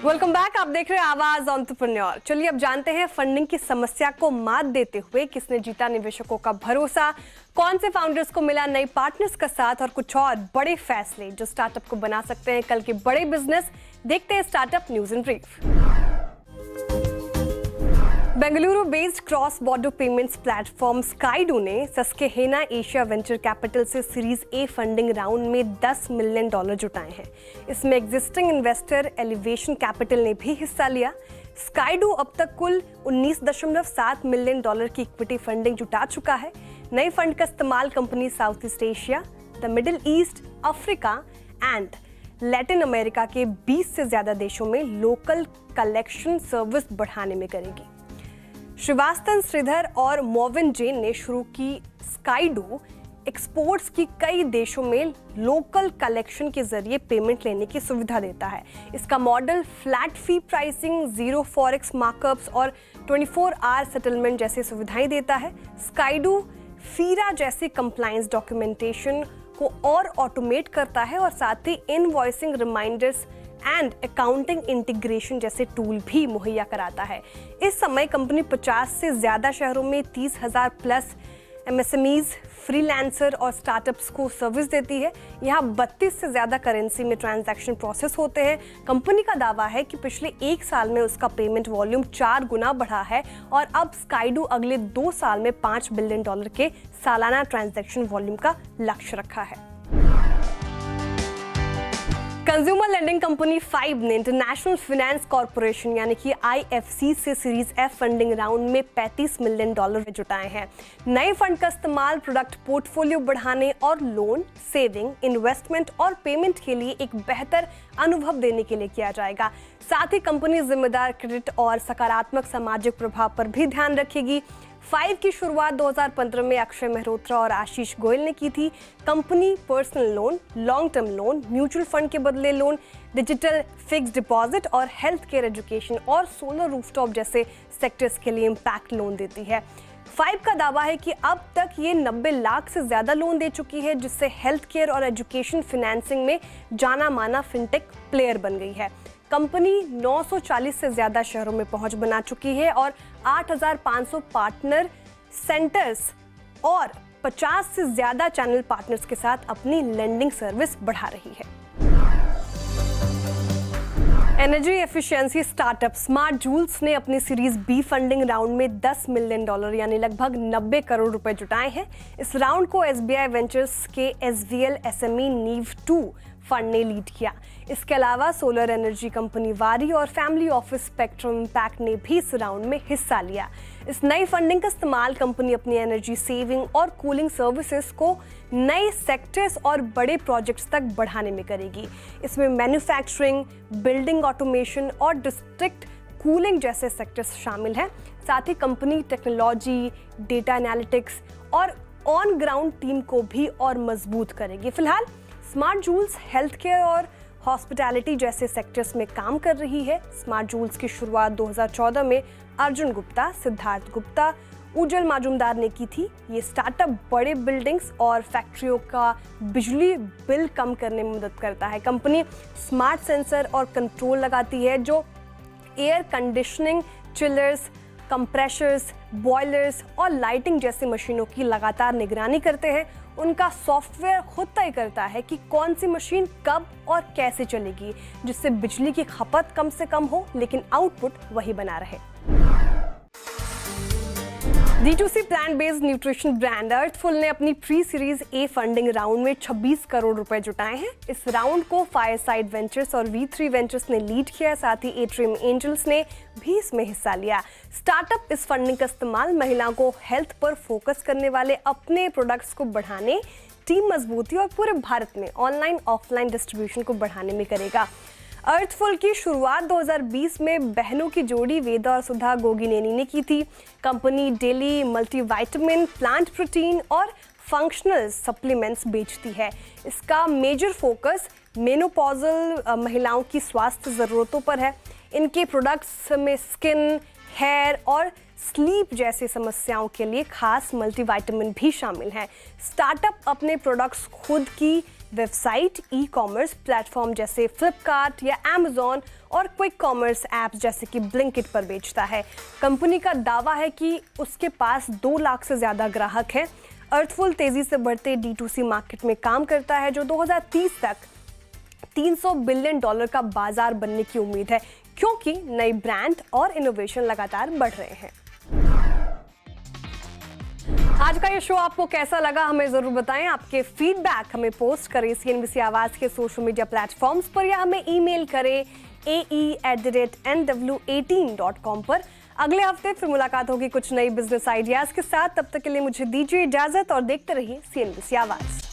Welcome back. आप देख रहे हैं आवाज एंटरप्रेन्योर। चलिए अब जानते हैं फंडिंग की समस्या को मात देते हुए किसने जीता निवेशकों का भरोसा, कौन से फाउंडर्स को मिला नए पार्टनर्स का साथ और कुछ और बड़े फैसले जो स्टार्टअप को बना सकते हैं कल के बड़े बिजनेस। देखते हैं startup news in brief. Bengaluru based cross border payments platform Skydo ने सस्केहेना एशिया वेंचर कैपिटल से सीरीज ए फंडिंग राउंड में $10 मिलियन जुटाए हैं। इसमें एग्जिस्टिंग इन्वेस्टर एलिवेशन कैपिटल ने भी हिस्सा लिया। स्काईडू अब तक कुल $19.7 मिलियन की इक्विटी फंडिंग जुटा चुका है। नए फंड का इस्तेमाल company south east Asia, the middle east, Africa and Latin America के 20 से ज्यादा देशों में लोकल कलेक्शन सर्विस बढ़ाने में करेगी। श्रीवास्तव, श्रीधर और मोविन जैन ने शुरू की स्काईडू एक्सपोर्ट्स की कई देशों में लोकल कलेक्शन के जरिए पेमेंट लेने की सुविधा देता है। इसका model flat fee pricing, zero forex markups और 24 आवर सेटलमेंट जैसी सुविधाएं देता है। स्काईडू फीरा जैसी कंप्लायंस डॉक्यूमेंटेशन को और ऑटोमेट करता है और साथ ही invoicing, reminders and accounting integration जैसे टूल भी मुहैया कराता है। इस समय कंपनी 50 से ज्यादा शहरों में 30,000 प्लस एमएसएमईज, फ्रीलांसर और स्टार्टअप्स को सर्विस देती है। यहाँ 32 से ज्यादा करेंसी में ट्रांजैक्शन प्रोसेस होते हैं। कंपनी का दावा है कि पिछले 1 साल में उसका पेमेंट वॉल्यूम 4 गुना बढ़ा है और अब स्काईडू अगले 2 साल में $5 बिलियन के सालाना ट्रांजैक्शन वॉल्यूम का लक्ष्य रखा है। कंज्यूमर लेंडिंग कंपनी फाइब ने इंटरनेशनल फाइनेंस कॉर्पोरेशन यानी कि IFC से सीरीज एफ फंडिंग राउंड में $35 मिलियन जुटाए हैं। नए फंड का इस्तेमाल प्रोडक्ट पोर्टफोलियो बढ़ाने और लोन, सेविंग, इन्वेस्टमेंट और पेमेंट के लिए एक बेहतर अनुभव देने के लिए किया जाएगा। साथ ही कंपनी जिम्मेदार क्रेडिट और सकारात्मक सामाजिक प्रभाव पर भी ध्यान रखेगी। फाइव की शुरुआत 2015 में अक्षय मेहरोत्रा और आशीष गोयल ने की थी। Company personal loan, long term loan, mutual fund के बदले लोन, डिजिटल फिक्स्ड डिपॉजिट और हेल्थ केयर, एजुकेशन और सोलर रूफटॉप जैसे सेक्टर्स के लिए इम्पैक्ट लोन देती है। फाइव का दावा है कि अब तक ये 90 लाख से ज्यादा लोन दे चुकी है, जिससे हेल्थ केयर और एजुकेशन फाइनेंसिंग में जाना माना फिनटेक प्लेयर बन गई है। कंपनी 940 से ज्यादा शहरों में पहुंच बना चुकी है और 8,500 पार्टनर सेंटर्स और 50 से ज्यादा चैनल पार्टनर्स के साथ अपनी लेंडिंग सर्विस बढ़ा रही है। Energy efficiency startup smart joules ने अपनी सीरीज बी फंडिंग राउंड में $10 मिलियन यानी लगभग 90 करोड़ रुपए जुटाए हैं। इस राउंड को SBI वेंचर्स के SVL SME नीव 2 फंड ने लीड किया। इसके अलावा सोलर एनर्जी कंपनी वारी और फैमिली ऑफिस स्पेक्ट्रम इम्पैक्ट ने भी इस राउंड में हिस्सा लिया। इस नई फंडिंग का इस्तेमाल कंपनी अपनी एनर्जी सेविंग और कूलिंग सर्विसेज को नए सेक्टर्स और बड़े प्रोजेक्ट्स तक बढ़ाने में करेगी। इसमें मैन्युफैक्चरिंग, बिल्डिंग ऑटोमेशन और डिस्ट्रिक्ट कूलिंग जैसे सेक्टर्स शामिल हैं। साथ ही कंपनी टेक्नोलॉजी, डेटा एनालिटिक्स और ऑन ग्राउंड टीम को भी और मजबूत करेगी। फिलहाल स्मार्ट जूल्स हेल्थ केयर और हॉस्पिटैलिटी जैसे सेक्टर्स में काम कर रही है। स्मार्ट जूल्स की शुरुआत 2014 में अर्जुन गुप्ता, सिद्धार्थ गुप्ता, उज्जवल माजुमदार ने की थी। ये स्टार्टअप बड़े बिल्डिंग्स और फैक्ट्रियों का बिजली बिल कम करने में मदद करता है। कंपनी स्मार्ट सेंसर और कंट्रोल लगाती है जो air conditioning, chillers, compressors, boilers और लाइटिंग जैसी मशीनों की लगातार निगरानी करते हैं। उनका सॉफ्टवेयर खुद तय करता है कि कौन सी मशीन कब और कैसे चलेगी, जिससे बिजली की खपत कम से कम हो लेकिन आउटपुट वही बना रहे। D2C plant based nutrition brand Earthful ने अपनी pre series A funding round में 26 करोड़ रुपए जुटाए हैं। इस राउंड को फायरसाइड वेंचर्स और V3 वेंचर्स ने लीड किया। साथ ही एट्रियम एंजल्स ने भी इसमें हिस्सा लिया। स्टार्टअप इस फंडिंग का इस्तेमाल महिलाओं को हेल्थ पर फोकस करने वाले अपने प्रोडक्ट्स को बढ़ाने, टीम मजबूती और पूरे भारत में ऑनलाइन ऑफलाइन डिस्ट्रीब्यूशन को बढ़ाने में करेगा। अर्थफुल की शुरुआत 2020 में बहनों की जोड़ी वेदा और सुधा गोगिनेनी ने की थी। Company daily multivitamin, plant protein और फंक्शनल सप्लीमेंट्स बेचती है। इसका मेजर फोकस मेनोपॉजल महिलाओं की स्वास्थ्य ज़रूरतों पर है। इनके प्रोडक्ट्स में स्किन, हेयर और स्लीप जैसी समस्याओं के लिए खास मल्टीविटामिन भी शामिल है। स्टार्टअप अपने प्रोडक्ट्स खुद की वेबसाइट, ई कॉमर्स प्लेटफॉर्म जैसे फ्लिपकार्ट या अमेजॉन और क्विक कॉमर्स ऐप्स जैसे कि ब्लिंकिट पर बेचता है। कंपनी का दावा है कि उसके पास 2 लाख से ज़्यादा ग्राहक हैं। अर्थफुल तेज़ी से बढ़ते D2C मार्केट में काम करता है, जो 2030 तक $300 बिलियन का बाजार बनने की उम्मीद है, क्योंकि नई ब्रांड और इनोवेशन लगातार बढ़ रहे हैं। आज का ये शो आपको कैसा लगा हमें जरूर बताएं। आपके फीडबैक हमें पोस्ट करें CNBC आवाज के सोशल मीडिया प्लेटफॉर्म्स पर या हमें ईमेल करें ae@nw18.com पर। अगले हफ्ते फिर मुलाकात होगी कुछ नई बिजनेस आइडियाज के साथ। तब तक के लिए मुझे दीजिए इजाजत और देखते रहिए CNBC आवाज।